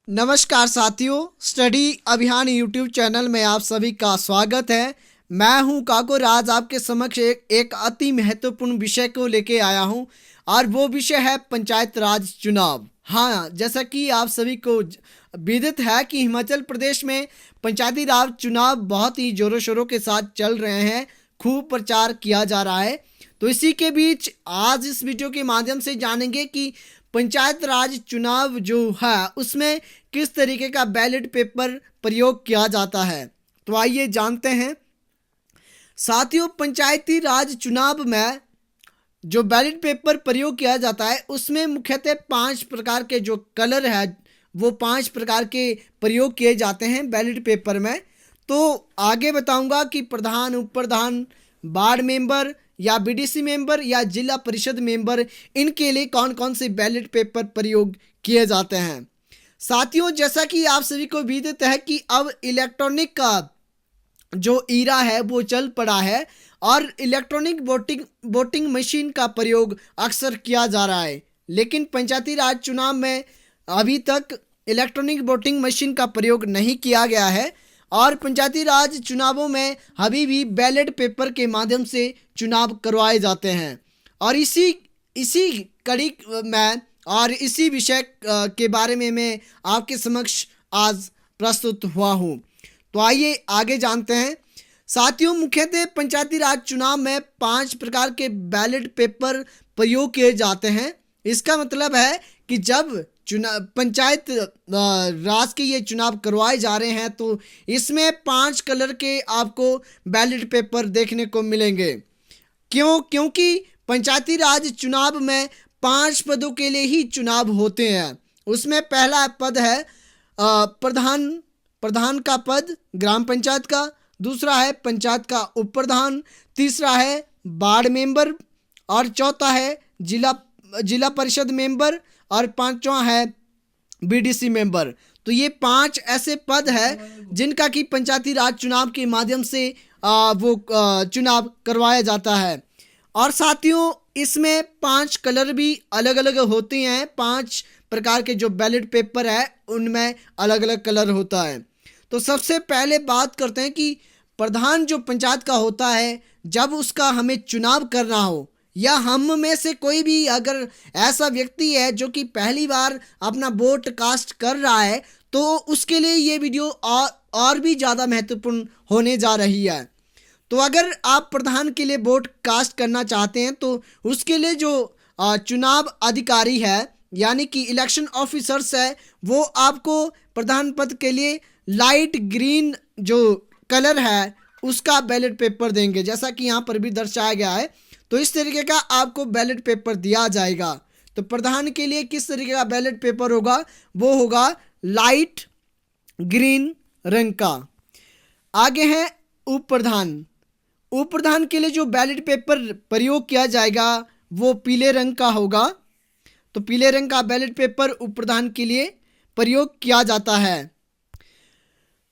नमस्कार साथियों, स्टडी अभियान यूट्यूब चैनल में आप सभी का स्वागत है। मैं हूं काको। आज आपके समक्ष एक अति महत्वपूर्ण विषय को लेके आया हूं और वो विषय है पंचायत राज चुनाव। हाँ, जैसा कि आप सभी को विदित है कि हिमाचल प्रदेश में पंचायती राज चुनाव बहुत ही जोरों शोरों के साथ चल रहे हैं, खूब प्रचार किया जा रहा है। तो इसी के बीच आज इस वीडियो के माध्यम से जानेंगे कि पंचायत राज चुनाव जो है उसमें किस तरीके का बैलेट पेपर प्रयोग किया जाता है। तो आइए जानते हैं। साथियों, पंचायती राज चुनाव में जो बैलेट पेपर प्रयोग किया जाता है उसमें मुख्यतः 5 प्रकार के जो कलर है वो 5 प्रकार के प्रयोग किए जाते हैं बैलेट पेपर में। तो आगे बताऊंगा कि प्रधान, उप प्रधान, वार्ड मेंबर या बीडीसी मेंबर या जिला परिषद मेंबर, इनके लिए कौन कौन से बैलेट पेपर प्रयोग किए जाते हैं। साथियों, जैसा कि आप सभी को विदित है कि अब इलेक्ट्रॉनिक का जो ईरा है वो चल पड़ा है और इलेक्ट्रॉनिक वोटिंग मशीन का प्रयोग अक्सर किया जा रहा है। लेकिन पंचायती राज चुनाव में अभी तक इलेक्ट्रॉनिक वोटिंग मशीन का प्रयोग नहीं किया गया है और पंचायती राज चुनावों में अभी भी बैलेट पेपर के माध्यम से चुनाव करवाए जाते हैं। और इसी कड़ी में और इसी विषय के बारे में मैं आपके समक्ष आज प्रस्तुत हुआ हूँ। तो आइए आगे जानते हैं। साथियों, मुख्यतः पंचायती राज चुनाव में 5 प्रकार के बैलेट पेपर प्रयोग किए जाते हैं। इसका मतलब है कि जब पंचायत राज के ये चुनाव करवाए जा रहे हैं तो इसमें 5 कलर के आपको बैलेट पेपर देखने को मिलेंगे। क्योंकि पंचायती राज चुनाव में 5 पदों के लिए ही चुनाव होते हैं। उसमें पहला पद है प्रधान का पद ग्राम पंचायत का, दूसरा है पंचायत का उप प्रधान, तीसरा है वार्ड मेंबर और चौथा है जिला परिषद मेंबर और पांचवा है बीडीसी मेंबर। तो ये 5 ऐसे पद हैं जिनका कि पंचायती राज चुनाव के माध्यम से चुनाव करवाया जाता है। और साथियों, इसमें 5 कलर भी अलग अलग होते हैं। 5 प्रकार के जो बैलेट पेपर है उनमें अलग अलग कलर होता है। तो सबसे पहले बात करते हैं कि प्रधान जो पंचायत का होता है, जब उसका हमें चुनाव करना हो या हम में से कोई भी अगर ऐसा व्यक्ति है जो कि पहली बार अपना वोट कास्ट कर रहा है तो उसके लिए ये वीडियो और भी ज़्यादा महत्वपूर्ण होने जा रही है। तो अगर आप प्रधान के लिए वोट कास्ट करना चाहते हैं तो उसके लिए जो चुनाव अधिकारी है यानी कि इलेक्शन ऑफिसर्स है वो आपको प्रधान पद के लिए लाइट ग्रीन जो कलर है उसका बैलेट पेपर देंगे, जैसा कि यहाँ पर भी दर्शाया गया है। तो इस तरीके का आपको बैलेट पेपर दिया जाएगा। तो प्रधान के लिए किस तरीके का बैलेट पेपर होगा, वो होगा लाइट ग्रीन रंग का। आगे है उप प्रधान के लिए जो बैलेट पेपर प्रयोग किया जाएगा वो पीले रंग का होगा। तो पीले रंग का बैलेट पेपर उप प्रधान के लिए प्रयोग किया जाता है।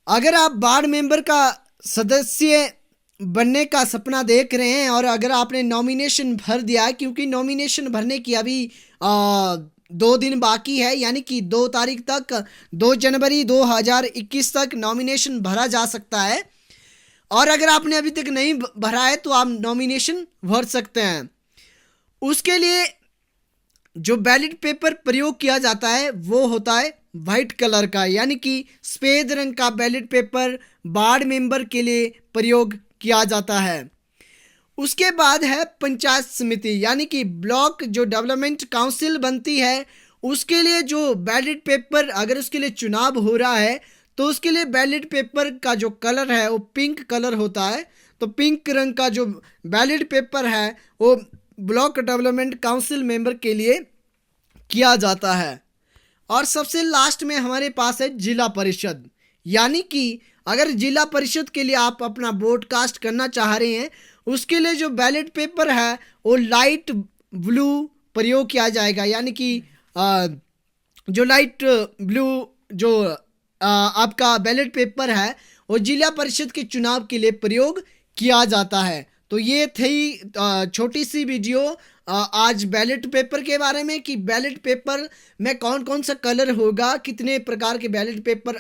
अगर आप वार्ड मेंबर का सदस्य बनने का सपना देख रहे हैं और अगर आपने नॉमिनेशन भर दिया है, क्योंकि नॉमिनेशन भरने की अभी 2 दिन बाकी है, यानी कि 2 तारीख तक 2 जनवरी 2021 तक नॉमिनेशन भरा जा सकता है। और अगर आपने अभी तक नहीं भरा है तो आप नॉमिनेशन भर सकते हैं। उसके लिए जो बैलेट पेपर प्रयोग किया जाता है वो होता है वाइट कलर का, यानी कि सफ़ेद रंग का बैलेट पेपर वार्ड मेंबर के लिए प्रयोग किया जाता है। उसके बाद है पंचायत समिति यानी कि ब्लॉक जो डेवलपमेंट काउंसिल बनती है, उसके लिए जो बैलेट पेपर अगर उसके लिए चुनाव हो रहा है तो उसके लिए बैलेट पेपर का जो कलर है वो पिंक कलर होता है। तो पिंक रंग का जो बैलेट पेपर है वो ब्लॉक डेवलपमेंट काउंसिल मेंबर के लिए किया जाता है। और सबसे लास्ट में हमारे पास है जिला परिषद, यानी कि अगर जिला परिषद के लिए आप अपना वोट कास्ट करना चाह रहे हैं उसके लिए जो बैलेट पेपर है वो लाइट ब्लू प्रयोग किया जाएगा, यानी कि जो लाइट ब्लू जो आपका बैलेट पेपर है वो जिला परिषद के चुनाव के लिए प्रयोग किया जाता है। तो ये थी छोटी सी वीडियो आज बैलेट पेपर के बारे में कि बैलेट पेपर में कौन कौन सा कलर होगा, कितने प्रकार के बैलेट पेपर